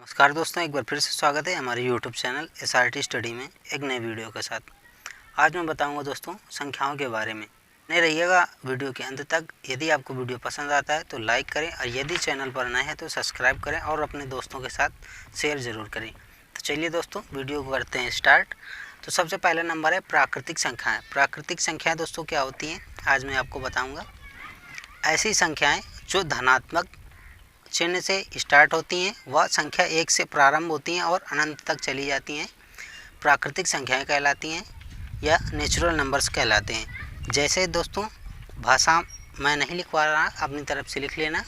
नमस्कार दोस्तों, एक बार फिर से स्वागत है हमारे यूट्यूब चैनल SRT स्टडी में एक नई वीडियो के साथ। आज मैं बताऊंगा दोस्तों संख्याओं के बारे में। नहीं रहिएगा वीडियो के अंत तक। यदि आपको वीडियो पसंद आता है तो लाइक करें और यदि चैनल पर नए हैं तो सब्सक्राइब करें और अपने दोस्तों के साथ शेयर ज़रूर करें। तो चलिए दोस्तों वीडियो को करते हैं स्टार्ट। तो सबसे पहला नंबर है प्राकृतिक संख्याएँ। प्राकृतिक संख्याएँ दोस्तों क्या होती हैं, आज मैं आपको बताऊँगा। ऐसी संख्याएँ जो धनात्मक चिन्ह से स्टार्ट होती हैं, वह संख्या 1 से प्रारंभ होती हैं और अनंत तक चली जाती हैं, प्राकृतिक संख्याएं कहलाती हैं या नेचुरल नंबर्स कहलाते हैं। जैसे दोस्तों भाषा मैं नहीं लिखवा रहा, अपनी तरफ से लिख लेना।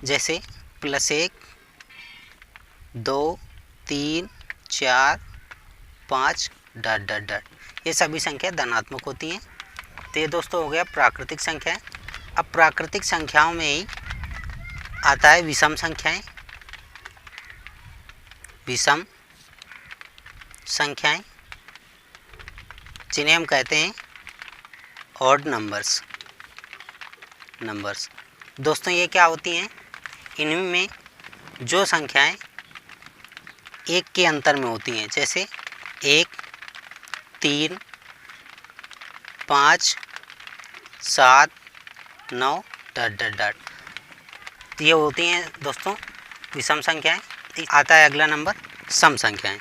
जैसे +1, 2, 3, 4, 5 ... ये सभी संख्या धनात्मक होती हैं। तो ये दोस्तों हो गया प्राकृतिक संख्या। अब प्राकृतिक संख्याओं में ही आता है विषम संख्याएं। विषम संख्याएं जिन्हें हम कहते हैं ऑड नंबर्स। दोस्तों ये क्या होती हैं, इनमें जो संख्याएं एक के अंतर में होती हैं, जैसे 1, 3, 5, 7, 9 ... ये होती हैं दोस्तों विषम संख्याएं। आता है अगला नंबर सम संख्याएं।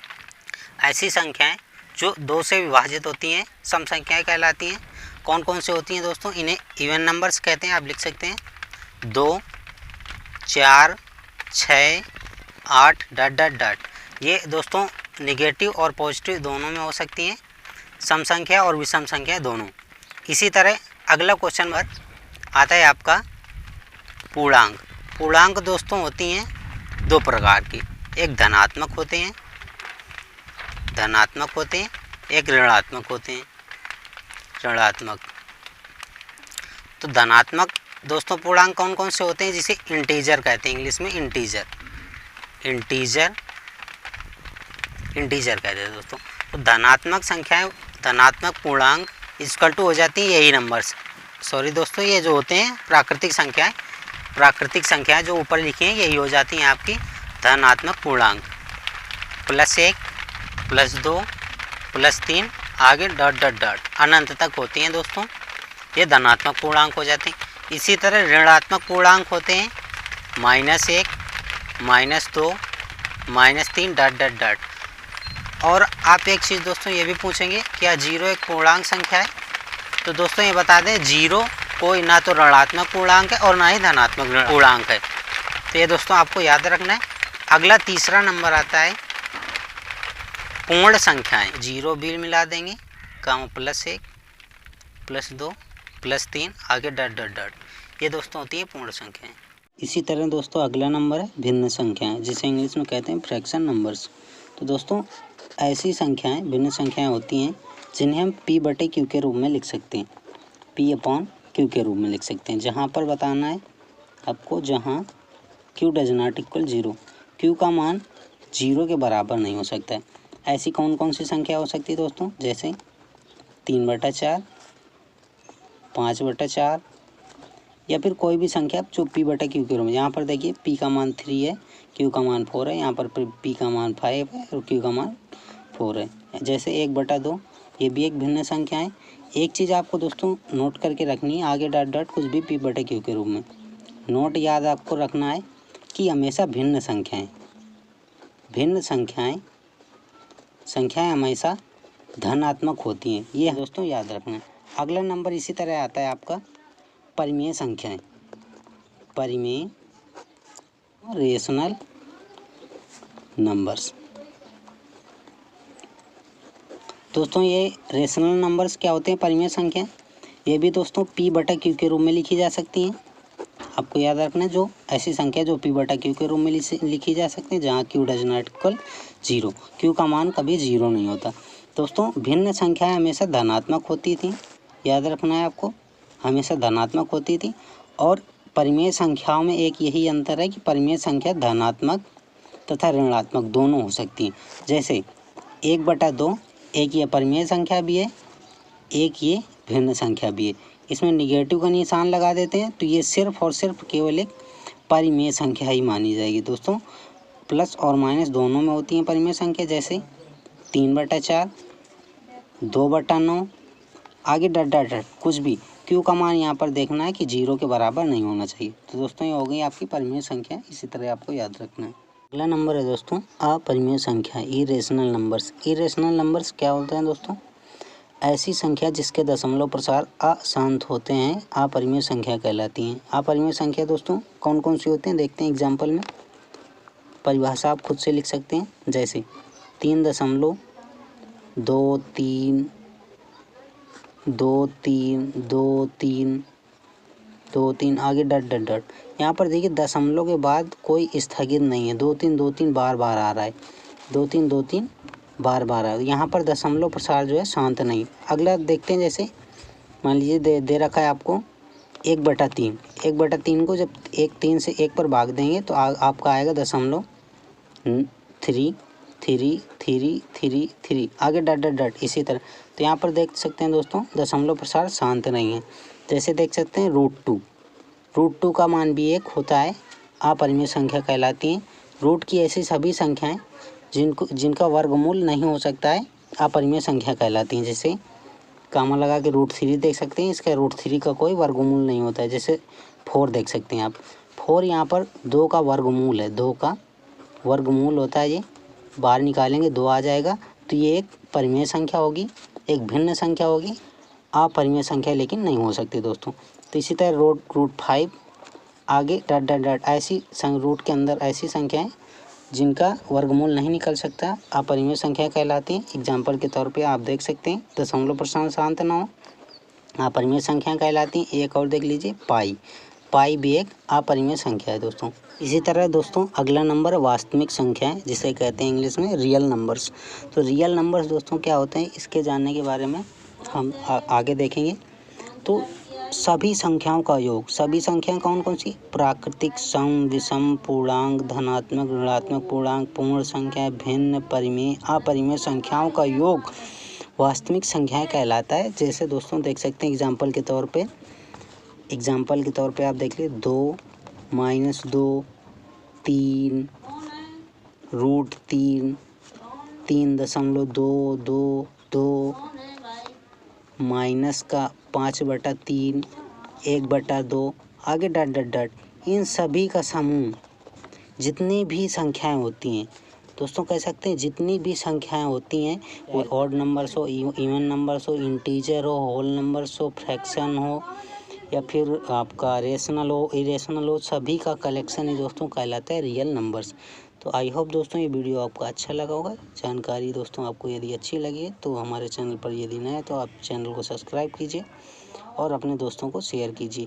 ऐसी संख्याएं जो 2 से विभाजित होती हैं सम संख्याएं कहलाती हैं। कौन कौन से होती हैं दोस्तों, इन्हें इवन नंबर्स कहते हैं। आप लिख सकते हैं 2, 4, 6, 8 ... ये दोस्तों निगेटिव और पॉजिटिव दोनों में हो सकती हैं, सम संख्या और विषम संख्या दोनों। इसी तरह अगला क्वेश्चन पर आता है आपका पूर्णांक। पूर्णांक दोस्तों होती हैं 2 प्रकार की, एक धनात्मक होते हैं, एक ऋणात्मक होते हैं, तो धनात्मक दोस्तों पूर्णांक कौन कौन से होते हैं, जिसे इंटीजर कहते हैं, इंग्लिश में इंटीजर कहते हैं दोस्तों। तो धनात्मक संख्याएं, धनात्मक पूर्णांक इक्वल टू हो जाती है यही नंबर्स। सॉरी दोस्तों, ये जो होते हैं प्राकृतिक संख्याएं जो ऊपर लिखी हैं यही हो जाती हैं आपकी धनात्मक पूर्णांक। +1, +2, +3 आगे ... अनंत तक होती हैं दोस्तों, ये धनात्मक पूर्णांक हो जाती हैं। इसी तरह ऋणात्मक पूर्णांक होते हैं -1, -2, -3 ... और आप एक चीज़ दोस्तों ये भी पूछेंगे, क्या 0 एक पूर्णांक संख्या है? तो दोस्तों ये बता दें, 0 कोई ना तो ऋणात्मक पूर्णांक है और ना ही धनात्मक पूर्णांक है। तो ये दोस्तों आपको याद रखना है। अगला तीसरा नंबर आता है पूर्ण संख्याएं। 0 भी मिला देंगे, +1, +2, +3 आगे ... ये दोस्तों होती है पूर्ण संख्याएं। इसी तरह दोस्तों अगला नंबर है भिन्न संख्याएं, जिसे इंग्लिश में कहते हैं फ्रैक्शन नंबर्स। तो दोस्तों ऐसी संख्याएं भिन्न संख्याएं होती हैं जिन्हें हम P/Q के रूप में लिख सकते हैं, P/Q के रूप में लिख सकते हैं। जहां पर बताना है आपको, जहां Q does not equal 0, Q का मान 0 के बराबर नहीं हो सकता है। ऐसी कौन कौन सी संख्या हो सकती है दोस्तों, जैसे 3/4, 5/4 या फिर कोई भी संख्या जो P/Q के रूप में। यहाँ पर देखिए P का मान 3 है, Q का मान 4 है, यहाँ पर P का मान 5 है और Q का मान 4 है। जैसे 1/2, ये भी एक भिन्न संख्या है। एक चीज़ आपको दोस्तों नोट करके रखनी है, आगे ... कुछ भी P/Q के रूप में नोट याद आपको रखना है कि हमेशा भिन्न संख्याएं हमेशा धनात्मक होती हैं, ये दोस्तों याद रखना है। अगला नंबर इसी तरह आता है आपका परिमेय संख्याएं, रेशनल नंबर्स। दोस्तों ये रेशनल नंबर्स क्या होते हैं, परिमेय संख्या। ये भी दोस्तों P/Q के रूप में लिखी जा सकती हैं। आपको याद रखना है, जो ऐसी संख्या जो P/Q के रूप में लिखी जा सकती है, जहाँ Q does not equal 0, Q का मान कभी 0 नहीं होता। दोस्तों भिन्न संख्याएं हमेशा धनात्मक होती थी, याद रखना है आपको, हमेशा धनात्मक होती थी। और परिमेय संख्याओं में एक यही अंतर है कि परिमेय संख्या धनात्मक तथा ऋणात्मक दोनों हो सकती हैं। जैसे 1/2 एक ये परिमेय संख्या भी है, एक ये भिन्न संख्या भी है। इसमें निगेटिव का निशान लगा देते हैं तो ये सिर्फ और सिर्फ केवल एक परिमेय संख्या ही मानी जाएगी। दोस्तों प्लस और माइनस दोनों में होती हैं परिमेय संख्या, जैसे 3/4, 2/9, आगे डट डट डट कुछ भी। क्यू का मान यहाँ पर देखना है कि 0 के बराबर नहीं होना चाहिए। तो दोस्तों ये हो गई आपकी परिमेय संख्या, इसी तरह आपको याद रखना है। अगला नंबर है दोस्तों अपरिमेय संख्या, इरेशनल नंबर्स। इरेशनल नंबर्स क्या होते हैं दोस्तों? ऐसी संख्या जिसके दशमलव प्रसार अशांत होते हैं अपरिमेय संख्या कहलाती हैं। अपरिमेय संख्या दोस्तों कौन कौन सी होती हैं देखते हैं एग्जाम्पल में। परिभाषा आप खुद से लिख सकते हैं, जैसे 3.23 2 3 आगे डट डट डट। यहाँ पर देखिए दशमलव के बाद कोई स्थगित नहीं है, 2 3 बार बार आ रहा है, 2 3 बार बार आ रहा है। यहाँ पर दशमलव प्रसार जो है शांत नहीं। अगला देखते हैं, जैसे मान लीजिए दे रखा है आपको 1/3। 1/3 को जब 3 से 1 पर भाग देंगे तो आपका आएगा 0.3333 आगे डट डट डट इसी तरह। तो यहाँ पर देख सकते हैं दोस्तों दशमलव प्रसार शांत नहीं है। जैसे देख सकते हैं √2 का मान भी 1 होता है, अपरिमेय संख्या कहलाती हैं। रूट की ऐसी सभी संख्याएं जिनका वर्गमूल नहीं हो सकता है अपरिमेय संख्या कहलाती हैं। जैसे कामा लगा के √3 देख सकते हैं, इसका √3 का कोई वर्गमूल नहीं होता है। जैसे 4 देख सकते हैं आप, 4 यहाँ पर 2 का वर्गमूल है, 2 का वर्गमूल होता है। ये बाहर निकालेंगे 2 आ जाएगा। तो ये एक परिमेय संख्या होगी, एक भिन्न संख्या होगी, अपरिमेय संख्या लेकिन नहीं हो सकती दोस्तों। तो इसी तरह √5 आगे डट डट डट ऐसी रूट के अंदर ऐसी संख्याएं जिनका वर्गमूल नहीं निकल सकता अपरिमेय संख्या कहलाती हैं। एग्जाम्पल के तौर पे आप देख सकते हैं दशमलव प्रसार शांत न हो, अपरिमेय संख्या कहलाती हैं। एक और देख लीजिए पाई भी एक अपरिमेय संख्या है दोस्तों। इसी तरह दोस्तों अगला नंबर वास्तविक संख्या है, जिसे कहते हैं इंग्लिश में रियल नंबर्स। तो रियल नंबर्स दोस्तों क्या होते हैं, इसके जानने के बारे में हम आगे देखेंगे। तो सभी संख्याओं का योग, सभी संख्याएं कौन कौन सी? प्राकृतिक, सम, विषम, पूर्णांक, धनात्मक, ऋणात्मक पूर्णांक, पूर्ण संख्या, भिन्न, परिमेय, अपरिमेय संख्याओं का योग वास्तविक संख्याएं कहलाता है। जैसे दोस्तों देख सकते हैं एग्जाम्पल के तौर पे आप देख लीजिए 2 - 2 3 √3 3.222 माइनस का 5/3 1/2 आगे डट डट डट। इन सभी का समूह जितनी भी संख्याएं होती हैं दोस्तों, कह सकते हैं जितनी भी संख्याएं होती हैं, वो ऑड नंबर्स हो, इवन नंबर्स हो, इंटीजर हो, होल नंबर्स हो, फ्रैक्शन हो, या फिर आपका रेशनल हो, इरेशनल हो, सभी का कलेक्शन ही दोस्तों कहलाता है रियल नंबर्स। तो आई होप दोस्तों ये वीडियो आपको अच्छा लगा होगा। जानकारी दोस्तों आपको यदि अच्छी लगी है तो हमारे चैनल पर यदि नए हैं तो आप चैनल को सब्सक्राइब कीजिए और अपने दोस्तों को शेयर कीजिए।